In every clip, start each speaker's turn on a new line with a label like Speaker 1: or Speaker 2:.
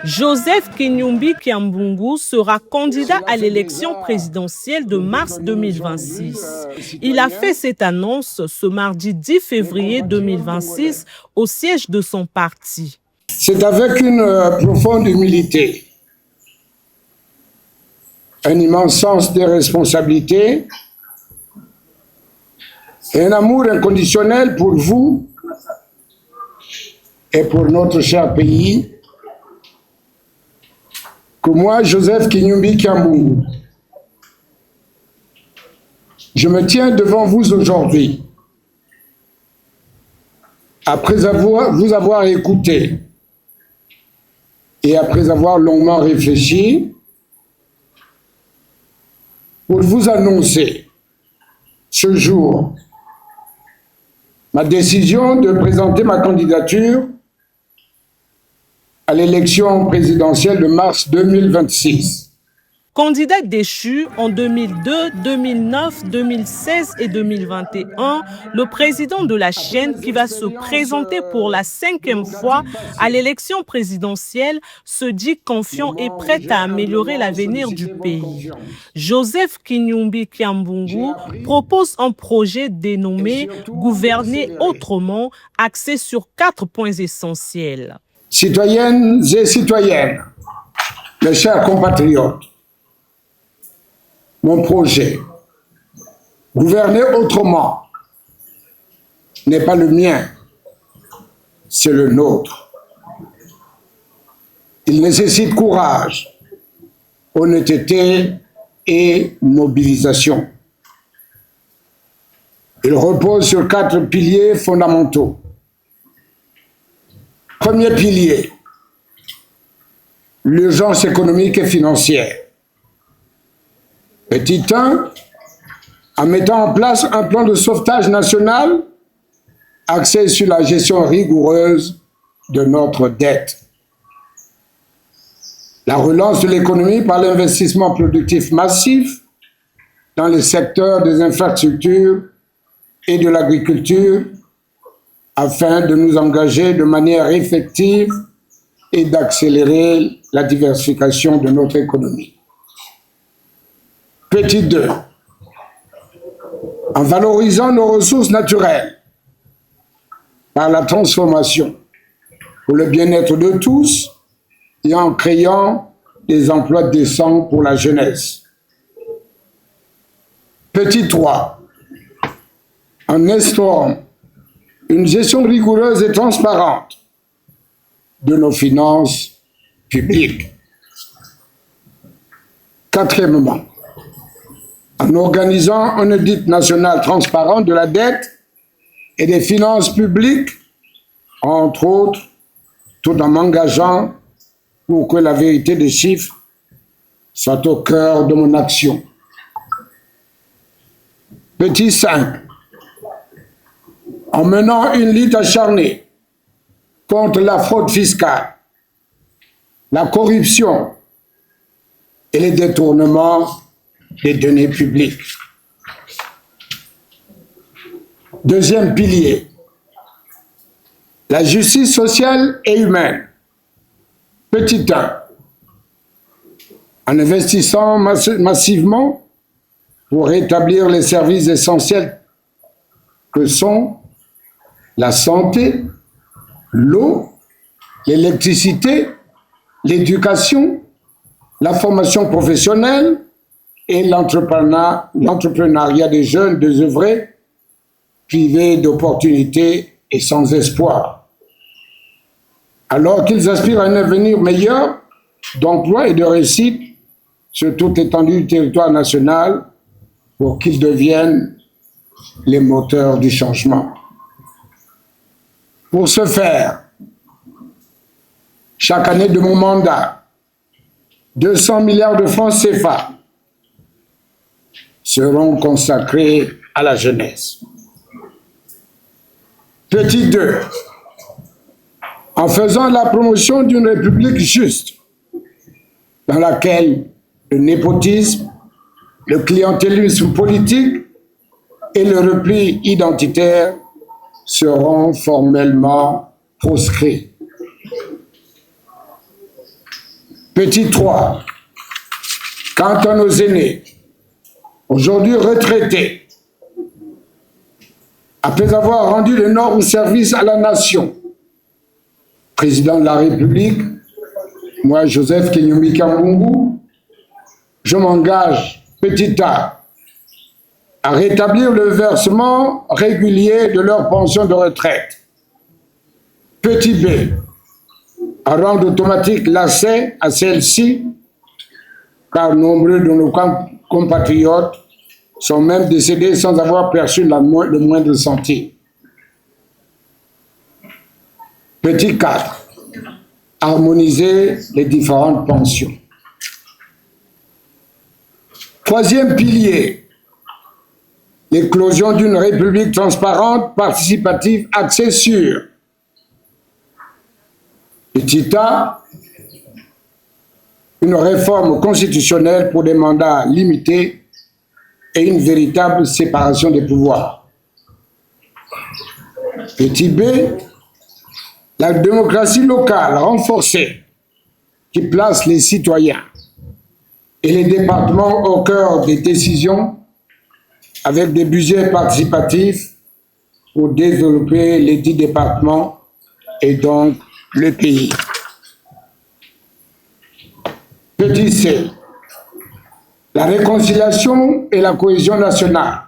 Speaker 1: Joseph Kinyumbi Kiambungu sera candidat à l'élection présidentielle de mars 2026. Il a fait cette annonce ce mardi 10 février 2026 au siège de son parti.
Speaker 2: C'est avec une profonde humilité, un immense sens des responsabilités et un amour inconditionnel pour vous et pour notre cher pays que moi, Joseph Kinyumbi Kiambungu, je me tiens devant vous aujourd'hui après vous avoir écouté et après avoir longuement réfléchi pour vous annoncer ce jour ma décision de présenter ma candidature à l'élection présidentielle de mars 2026.
Speaker 1: Candidat déchu en 2002, 2009, 2016 et 2021, le président de la chaîne qui va se présenter pour la 5e fois à l'élection présidentielle se dit confiant et prêt à améliorer l'avenir du pays. Joseph Kinyumbi Kiambungu propose un projet dénommé « Gouverner autrement » axé sur 4 points essentiels.
Speaker 2: Citoyennes et citoyens, mes chers compatriotes, mon projet, gouverner autrement, n'est pas le mien, c'est le nôtre. Il nécessite courage, honnêteté et mobilisation. Il repose sur 4 piliers fondamentaux. Premier pilier, l'urgence économique et financière. Petit 1, en mettant en place un plan de sauvetage national axé sur la gestion rigoureuse de notre dette. La relance de l'économie par l'investissement productif massif dans les secteurs des infrastructures et de l'agriculture afin de nous engager de manière effective et d'accélérer la diversification de notre économie. Petit 2, en valorisant nos ressources naturelles par la transformation pour le bien-être de tous et en créant des emplois décents pour la jeunesse. Petit 3, en instaurant une gestion rigoureuse et transparente de nos finances publiques. Quatrièmement, en organisant un audit national transparent de la dette et des finances publiques, entre autres, tout en m'engageant pour que la vérité des chiffres soit au cœur de mon action. Petit 5, en menant une lutte acharnée contre la fraude fiscale, la corruption et les détournements des données publiques. Deuxième pilier, la justice sociale et humaine. Petit 1, en investissant massivement pour rétablir les services essentiels que sont la santé, l'eau, l'électricité, l'éducation, la formation professionnelle et l'entrepreneuriat des jeunes désœuvrés, privés d'opportunités et sans espoir. Alors qu'ils aspirent à un avenir meilleur d'emploi et de réussite sur toute l'étendue du territoire national pour qu'ils deviennent les moteurs du changement. Pour ce faire, chaque année de mon mandat, 200 milliards de francs CFA seront consacrés à la jeunesse. Petit 2, en faisant la promotion d'une république juste, dans laquelle le népotisme, le clientélisme politique et le repli identitaire seront formellement proscrits. Petit 3. Quant à nos aînés, aujourd'hui retraités, après avoir rendu l'énorme service à la nation, président de la République, moi, Joseph Kenyumbi Kyambungu, je m'engage, petit a, à rétablir le versement régulier de leur pension de retraite. Petit b, à rendre automatique l'accès à celle-ci, car nombreux de nos compatriotes sont même décédés sans avoir perçu le moindre centime. Petit 4. Harmoniser les différentes pensions. Troisième pilier, l'éclosion d'une république transparente, participative, axée sur petit a, une réforme constitutionnelle pour des mandats limités et une véritable séparation des pouvoirs. Petit b, la démocratie locale renforcée qui place les citoyens et les départements au cœur des décisions avec des budgets participatifs pour développer les 10 départements et donc le pays. Petit c, la réconciliation et la cohésion nationale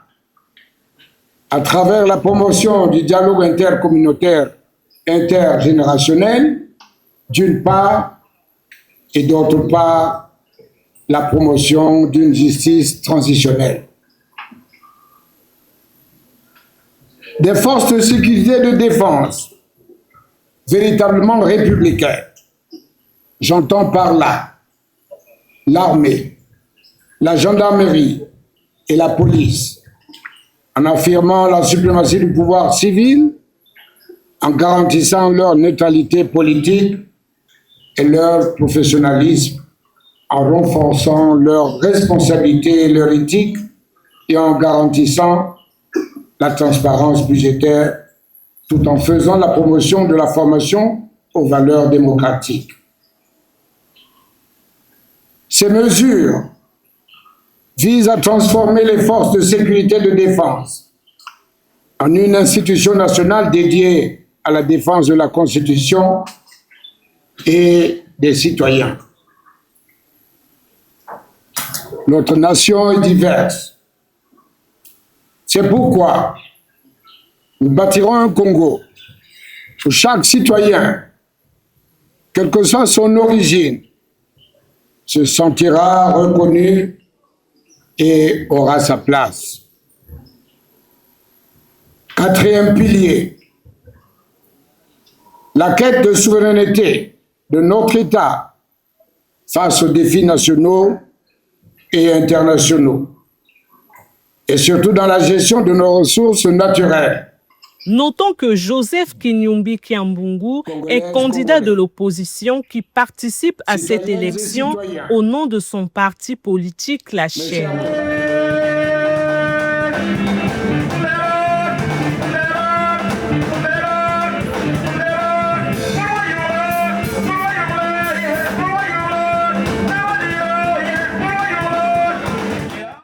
Speaker 2: à travers la promotion du dialogue intercommunautaire intergénérationnel, d'une part, et d'autre part, la promotion d'une justice transitionnelle. Des forces de sécurité et de défense véritablement républicaines. J'entends par là l'armée, la gendarmerie et la police, en affirmant la suprématie du pouvoir civil, en garantissant leur neutralité politique et leur professionnalisme, en renforçant leur responsabilité et leur éthique et en garantissant la transparence budgétaire, tout en faisant la promotion de la formation aux valeurs démocratiques. Ces mesures visent à transformer les forces de sécurité et de défense en une institution nationale dédiée à la défense de la Constitution et des citoyens. Notre nation est diverse. C'est pourquoi nous bâtirons un Congo où chaque citoyen, quelle que soit son origine, se sentira reconnu et aura sa place. Quatrième pilier, la quête de souveraineté de notre État face aux défis nationaux et internationaux, et surtout dans la gestion de nos ressources naturelles.
Speaker 1: Notons que Joseph Kenyumbi Kyambungu est candidat de l'opposition qui participe à cette élection au nom de son parti politique, la Chaîne.